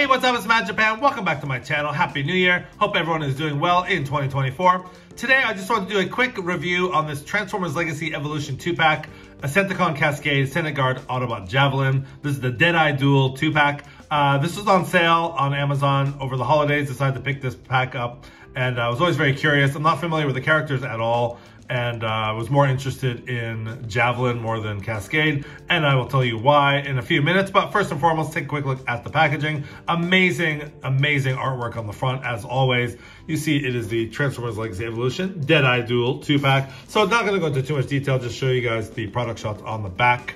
Hey, what's up? It's Matt Japan. Welcome back to my channel. Happy New Year. Hope everyone is doing well in 2024. Today, I just wanted to do a quick review on this Transformers Legacy Evolution 2-pack, Ascenticon Kaskade, Senate Guard, Autobot Javelin. This is the Deadeye Duel 2-pack. This was on sale on Amazon over the holidays. Decided to pick this pack up, and I was always very curious. I'm not familiar with the characters at all, and I was more interested in Javelin more than Kaskade, and I will tell you why in a few minutes. But first and foremost, take a quick look at the packaging. Amazing, amazing artwork on the front, as always. You see it is the Transformers Legacy Evolution Deadeye Duel 2-pack. So not going to go into too much detail, just show you guys the product shots on the back.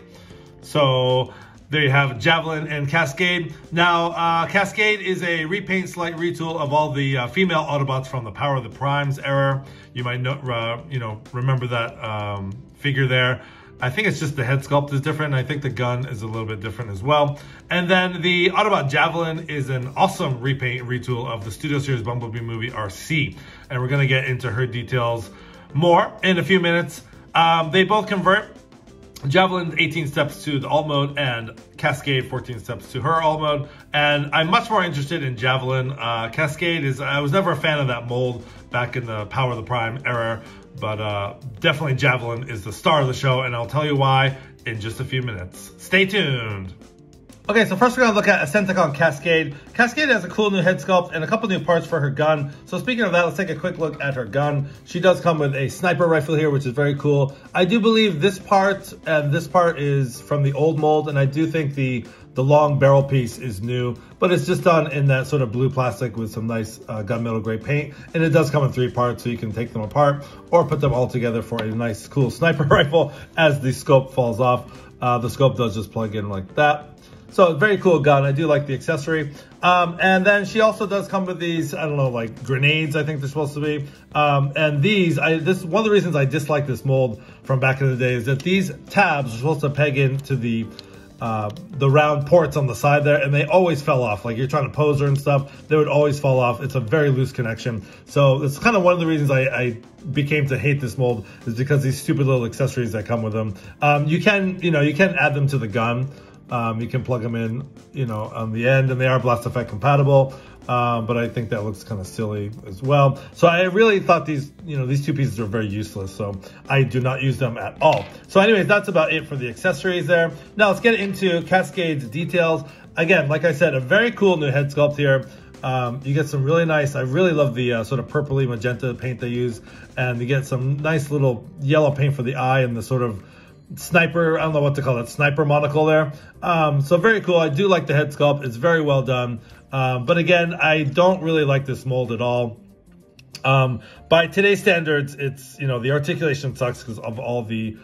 So there you have Javelin and Kaskade. Now, Kaskade is a repaint, slight retool of all the female Autobots from the Power of the Primes era. You might know, remember that figure there. I think it's just the head sculpt is different. I think the gun is a little bit different as well. And then the Autobot Javelin is an awesome repaint retool of the Studio Series Bumblebee movie RC. And we're gonna get into her details more in a few minutes. They both convert. Javelin 18 steps to the alt mode and Kaskade 14 steps to her alt mode. And I'm much more interested in Javelin. Kaskade is, I was never a fan of that mold back in the Power of the Prime era, but definitely Javelin is the star of the show, and I'll tell you why in just a few minutes. Stay tuned. Okay, so first we're gonna look at Ascenticon Kaskade. Kaskade has a cool new head sculpt and a couple new parts for her gun. So speaking of that, let's take a quick look at her gun. She does come with a sniper rifle here, which is very cool. I do believe this part and this part is from the old mold, and I do think the long barrel piece is new, but it's just done in that sort of blue plastic with some nice gunmetal gray paint. And it does come in 3 parts, so you can take them apart or put them all together for a nice, cool sniper rifle as the scope falls off. The scope does just plug in like that. So very cool gun. I do like the accessory. And then she also does come with these, I don't know, like grenades, I think they're supposed to be. And these, this one of the reasons I dislike this mold from back in the day is that these tabs are supposed to peg into the round ports on the side there, and they always fell off. Like you're trying to pose her and stuff, they would always fall off. It's a very loose connection. So it's kind of one of the reasons I became to hate this mold, is because these stupid little accessories that come with them. You can add them to the gun. You can plug them in, on the end, and they are blast effect compatible. But I think that looks kind of silly as well. So I really thought these 2 pieces are very useless. So I do not use them at all. So anyways, that's about it for the accessories there. Now let's get into Kaskade's details. Again, like I said, a very cool new head sculpt here. You get some really nice, I really love the sort of purpley magenta paint they use. And you get some nice little yellow paint for the eye and the sort of sniper, I don't know what to call it, sniper monocle there. So very cool. I do like the head sculpt. It's very well done. But again, I don't really like this mold at all. By today's standards, it's, the articulation sucks because of all the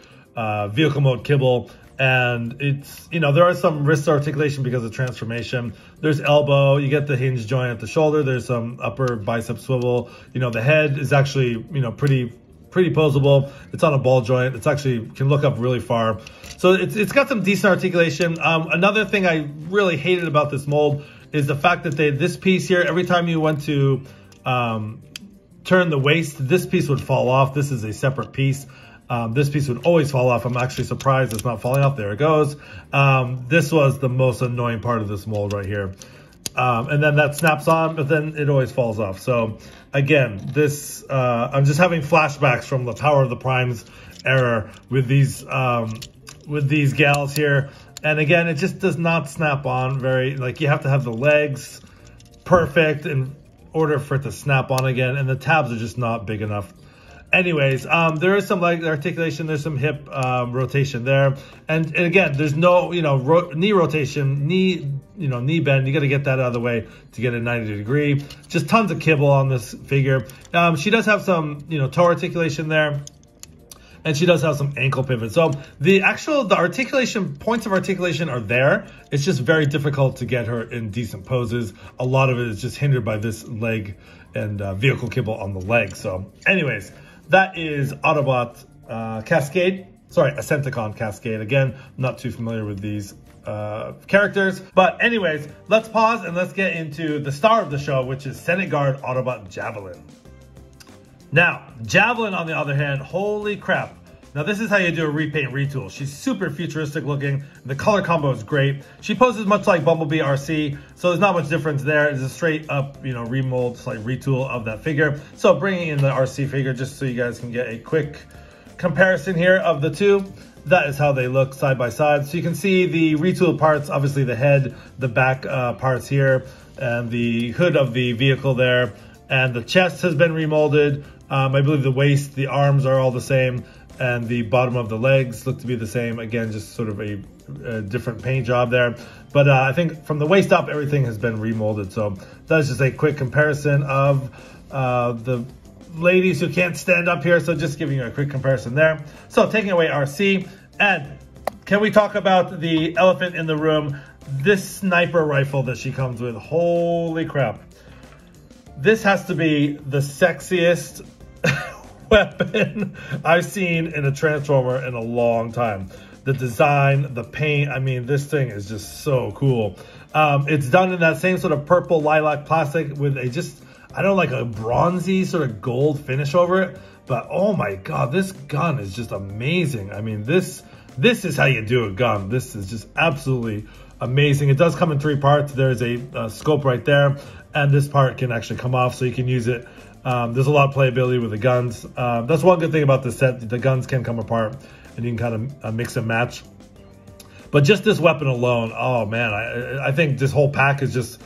vehicle mode kibble. And it's, there are some wrist articulation because of transformation. There's elbow, you get the hinge joint at the shoulder. There's some upper bicep swivel. The head is actually, pretty posable. It's on a ball joint. It's actually can look up really far. So it's got some decent articulation. Another thing I really hated about this mold is the fact that this piece here, every time you went to turn the waist, this piece would fall off. This is a separate piece. This piece would always fall off. I'm actually surprised it's not falling off. There it goes. This was the most annoying part of this mold right here. And then that snaps on, but then it always falls off. So again, this, I'm just having flashbacks from the Power of the Primes era with these gals here. And again, it just does not snap on you have to have the legs perfect in order for it to snap on again. And the tabs are just not big enough. Anyways, there is some leg articulation. There's some hip rotation there, and again, there's no knee rotation, knee bend. You got to get that out of the way to get a 90 degree. Just tons of kibble on this figure. She does have some toe articulation there, and she does have some ankle pivot. So the articulation points of articulation are there. It's just very difficult to get her in decent poses. A lot of it is just hindered by this leg and vehicle kibble on the leg. So anyways, that is Autobot Kaskade. Sorry, Ascenticon Kaskade. Again, I'm not too familiar with these characters. But anyways, let's pause and let's get into the star of the show, which is Senate Guard Autobot Javelin. Now, Javelin, on the other hand, holy crap. Now this is how you do a repaint retool. She's super futuristic looking. The color combo is great. She poses much like Bumblebee RC, so there's not much difference there. It's a straight up, you know, remold, like retool of that figure. So bringing in the RC figure just so you guys can get a quick comparison here of the two. That is how they look side by side. So you can see the retool parts, obviously the head, the back parts here, and the hood of the vehicle there. And the chest has been remolded. I believe the waist, the arms are all the same, and the bottom of the legs look to be the same. Again, just sort of a different paint job there. But I think from the waist up, everything has been remolded. So that's just a quick comparison of the ladies who can't stand up here. So just giving you a quick comparison there. So taking away RC, and can we talk about the elephant in the room? This sniper rifle that she comes with, holy crap. This has to be the sexiest weapon I've seen in a Transformer in a long time. The design, the paint, I mean, this thing is just so cool. It's done in that same sort of purple lilac plastic with a just, I don't know, like a bronzy sort of gold finish over it. But oh my God, this gun is just amazing. I mean, this is how you do a gun. This is just absolutely amazing. It does come in 3 parts. There's a scope right there, and this part can actually come off so you can use it. There's a lot of playability with the guns. That's one good thing about this set. The guns can come apart and you can kind of mix and match. But just this weapon alone, oh man, I think this whole pack is just,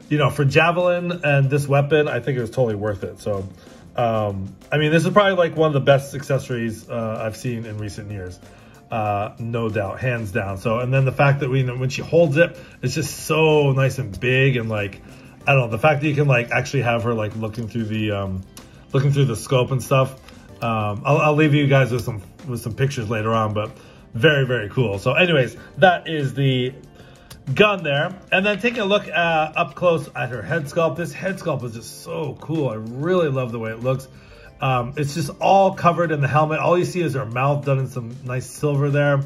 you know, for Javelin and this weapon, I think it was totally worth it. So, I mean, this is probably like one of the best accessories I've seen in recent years. No doubt, hands down. So, and then the fact that when she holds it, it's just so nice and big, and like, I don't know, the fact that you can like actually have her like looking through the scope and stuff. I'll leave you guys with some pictures later on, but very, very cool. So anyways, that is the gun there. And then taking a look up close at her head sculpt. This head sculpt is just so cool. I really love the way it looks. It's just all covered in the helmet. All you see is her mouth done in some nice silver there.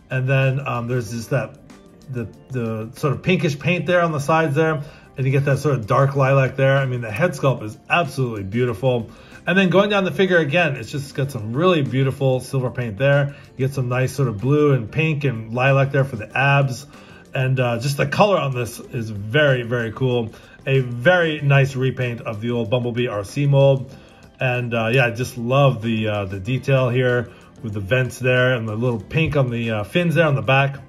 And then there's just the sort of pinkish paint there on the sides there. And you get that sort of dark lilac there. I mean, the head sculpt is absolutely beautiful. And then going down the figure again, it's just got some really beautiful silver paint there. You get some nice sort of blue and pink and lilac there for the abs. And just the color on this is very, very cool. A very nice repaint of the old Bumblebee RC mold. And yeah, I just love the detail here with the vents there and the little pink on the fins there on the back.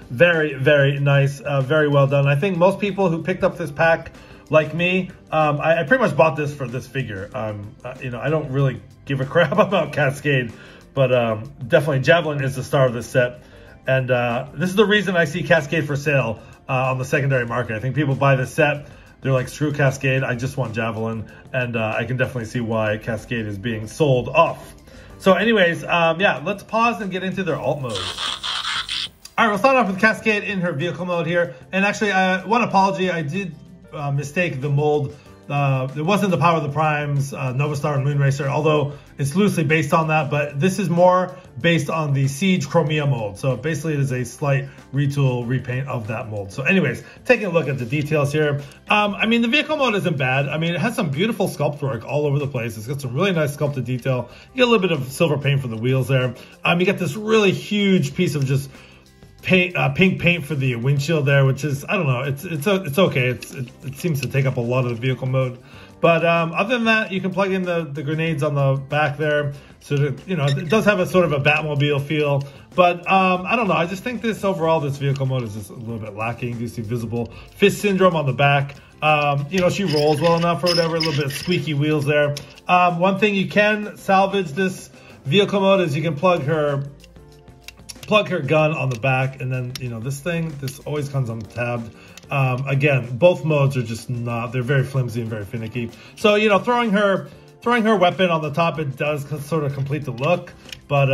Very, very nice, very well done. I think most people who picked up this pack, like me, I pretty much bought this for this figure. You know, I don't really give a crap about Kaskade, but definitely Javelin is the star of this set. And this is the reason I see Kaskade for sale on the secondary market. I think people buy this set, they're like, screw Kaskade, I just want Javelin. And I can definitely see why Kaskade is being sold off. So anyways, yeah, let's pause and get into their alt mode. All right, we'll start off with Kaskade in her vehicle mode here. And actually, one apology, I did mistake the mold. It wasn't the Power of the Primes, Nova Star and Moonracer, although it's loosely based on that, but this is more based on the Siege Chromia mold. So basically it is a slight retool, repaint of that mold. So anyways, taking a look at the details here. I mean, the vehicle mode isn't bad. I mean, it has some beautiful sculpt work all over the place. It's got some really nice sculpted detail. You get a little bit of silver paint for the wheels there. You get this really huge piece of just pink paint for the windshield there, which is, I don't know, it's okay. It seems to take up a lot of the vehicle mode, but other than that, you can plug in the grenades on the back there, so that, you know, it does have a sort of a Batmobile feel. But I don't know, I just think this overall, this vehicle mode is just a little bit lacking. You see visible fist syndrome on the back. You know, she rolls well enough or whatever, a little bit of squeaky wheels there. One thing you can salvage this vehicle mode is you can plug her gun on the back, and then, you know, this always comes untabbed. Again, both modes are just not, they're very flimsy and very finicky. So, you know, throwing her weapon on the top, it does sort of complete the look. But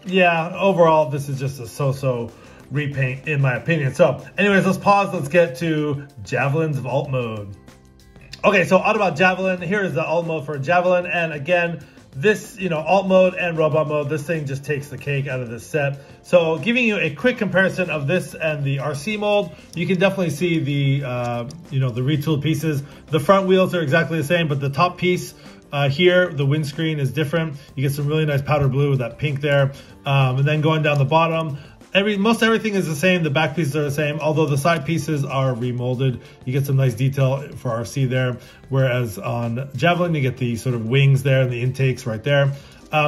yeah, overall, this is just a so-so repaint in my opinion. So anyways, let's pause. Let's get to Javelin's alt mode. Okay, so Autobot Javelin. Here is the alt mode for Javelin. And again, this, you know, alt mode and robot mode, this thing just takes the cake out of this set. So giving you a quick comparison of this and the RC mold, you can definitely see the, you know, the retooled pieces. The front wheels are exactly the same, but the top piece here, the windscreen is different. You get some really nice powder blue with that pink there. And then going down the bottom, most everything is the same. The back pieces are the same, although the side pieces are remolded. You get some nice detail for RC there, whereas on Javelin, you get the sort of wings there and the intakes right there.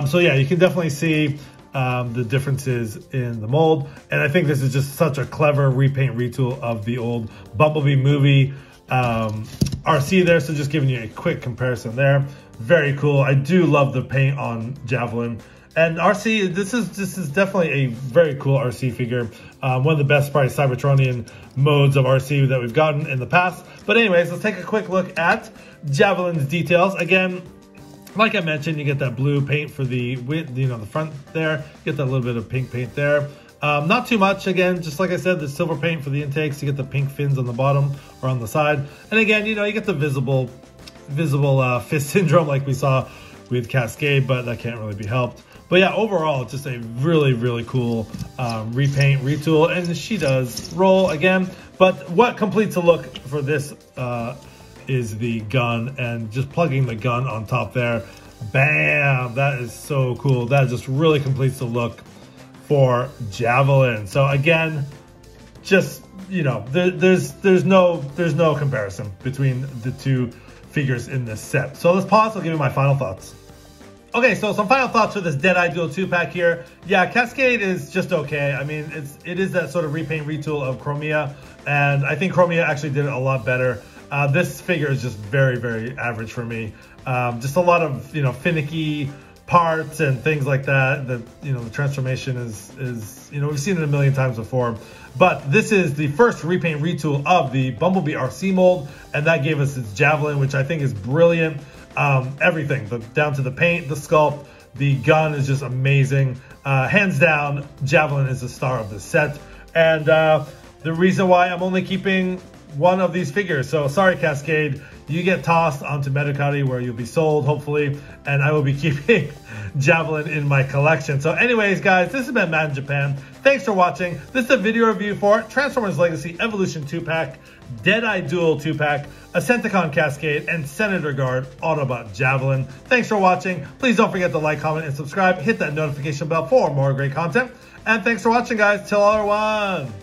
So yeah, you can definitely see the differences in the mold. And I think this is just such a clever repaint retool of the old Bumblebee movie RC there. So just giving you a quick comparison there. Very cool. I do love the paint on Javelin. And RC, this is definitely a very cool RC figure. One of the best probably Cybertronian modes of RC that we've gotten in the past. But anyways, let's take a quick look at Javelin's details. Again, like I mentioned, you get that blue paint for the the front there. You get that little bit of pink paint there. Not too much. Again, just like I said, the silver paint for the intakes. You get the pink fins on the bottom or on the side. And again, you know, you get the visible fist syndrome like we saw with Kaskade, but that can't really be helped. But yeah, overall, it's just a really, really cool repaint, retool, and she does roll again. But what completes the look for this is the gun, and just plugging the gun on top there. Bam! That is so cool. That just really completes the look for Javelin. So again, just, you know, there's no comparison between the two figures in this set. So let's pause. I'll give you my final thoughts. Okay, so some final thoughts for this Deadeye Duel 2-pack here. Yeah, Kaskade is just okay. I mean, it is that sort of repaint retool of Chromia, and I think Chromia actually did it a lot better. This figure is just very, very average for me. Just a lot of, you know, finicky parts and things like that. You know, the transformation is, you know, we've seen it a million times before. But this is the first repaint retool of the Bumblebee RC mold, and that gave us its Javelin, which I think is brilliant. Everything, down to the paint, the sculpt, the gun is just amazing. Hands down, Javelin is the star of the set. And the reason why I'm only keeping one of these figures. So sorry, Kaskade, you get tossed onto Metacati where you'll be sold, hopefully. And I will be keeping Javelin in my collection. So anyways, guys, this has been Matt in Japan. Thanks for watching. This is a video review for Transformers Legacy Evolution 2-pack, Deadeye Duel 2-pack, Ascenticon Kaskade, and Senator Guard Autobot Javelin. Thanks for watching. Please don't forget to like, comment, and subscribe. Hit that notification bell for more great content. And thanks for watching, guys. Till everyone.